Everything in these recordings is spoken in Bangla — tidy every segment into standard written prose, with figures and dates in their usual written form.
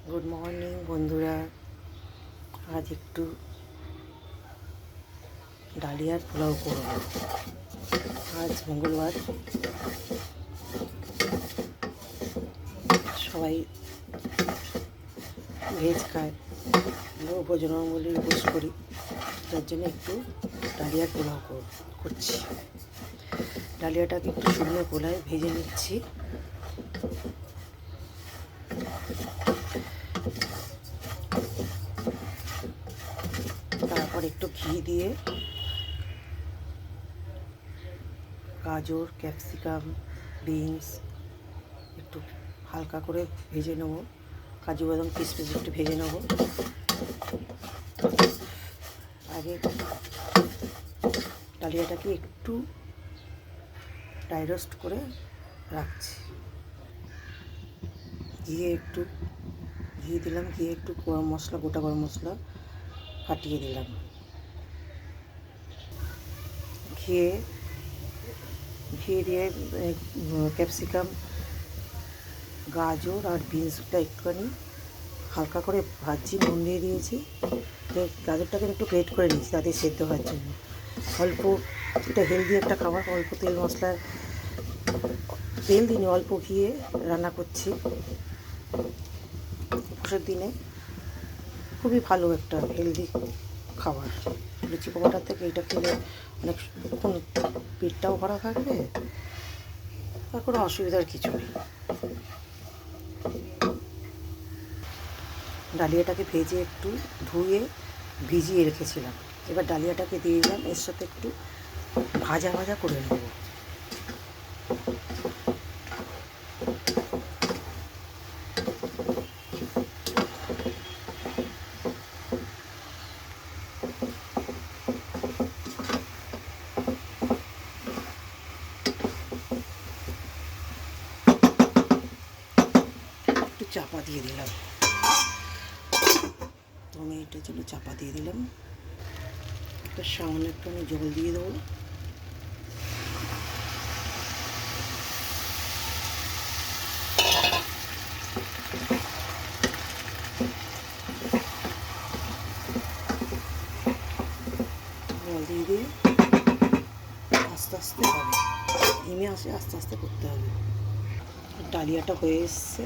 গুড মর্নিং বন্ধুরা। আজ একটু ডালিয়ার পোলাও করব। আজ মঙ্গলবার, সবাই ভেজ খায়, আমরাও ভোজনাবলীর উপোস করি, তার জন্য একটু ডালিয়ার পোলাও করছি। ডালিয়াটাকে একটু শুকনো পোলায় ভেজে নিচ্ছি। তারপর একটু ঘি দিয়ে গাজর, ক্যাপসিকাম, বিনস একটু হালকা করে ভেজে নেব। কাজু বাদাম কিশমিশ একটু ভেজে নেব। আগে ডালিয়াটাকে একটু ড্রাই রোস্ট করে রাখছি। ঘি দিলাম, ঘি একটু গরম মশলা, গোটা গরম মশলা ফাটিয়ে দিলাম। ঘি দিয়ে ক্যাপসিকাম, গাজর আর বিনসটা একটুখানি হালকা করে ভাজছি, নুন দিয়ে দিয়েছি। গাজরটাকে একটু গ্রেট করে নিয়েছি তাতে সেদ্ধ হওয়ার জন্য। অল্প, এটা হেলদি একটা খাবার, অল্প তেল মশলা, তেল দিনে অল্প ঘিয়ে রান্না করছি। উপোসের দিনে খুবই ভালো একটা হেলদি খাবার। লুচি পরোটার থেকে এটা খেলে অনেকক্ষণ পেটটাও ভরা থাকবে, আর কোনো অসুবিধার কিছু নেই। ডালিয়াটাকে ভেজে একটু ধুয়ে ভিজিয়ে রেখেছিলাম। এবার ডালিয়াটাকে দিয়ে দিলাম, এর সাথে একটু ভাজা ভাজা করে নেব। একটু চাপা দিয়ে দিলাম, এটার জন্য চাপা দিয়ে দিলাম। একটা সামান্য একটু আমি জল দিয়ে দেবো। জল দিয়ে আস্তে আস্তে হবে, হিমে আসে আস্তে আস্তে করতে হবে। ডালিয়াটা হয়ে এসছে,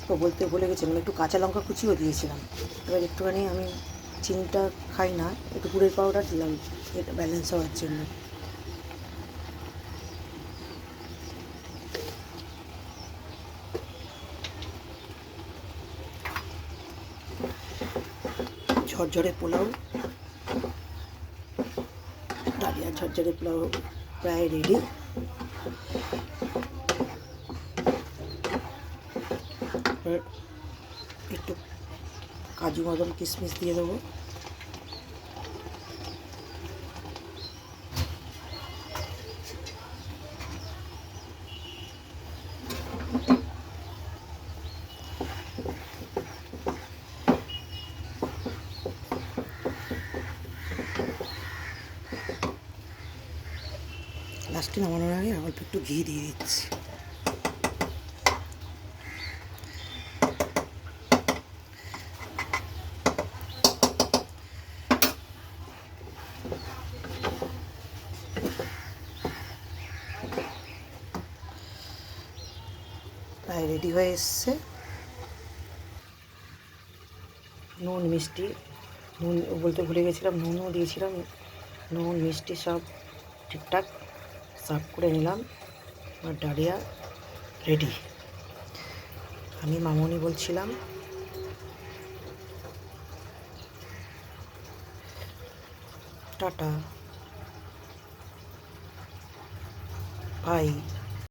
তো বলতে ভুলে গেছিলাম, একটু কাঁচা লঙ্কা কুচিও দিয়েছিলাম। এবার একটুখানি, আমি চিনিটা খাই না, একটু গুড়ের পাউডার দিলাম এটা ব্যালেন্স হওয়ার জন্য। ঝরঝরে পোলাও, ডালিয়া ঝরঝরে পোলাও প্রায় রেডি। একটু কাজু বাদাম কিশমিশ দিয়ে দেবো। লাস্টে নামানোর আগে অল্প একটু ঘি দিয়ে দিচ্ছি। প্রায় রেডি হয়ে এসছে। নুন মিষ্টি, নুন বলতে ভুলে গেছিলাম, নুনও দিয়েছিলাম। নুন মিষ্টি সব ঠিকঠাক সার্ভ করে নিলাম। আমার ডালিয়া রেডি। আমি মামনি বলছিলাম। Tata, by.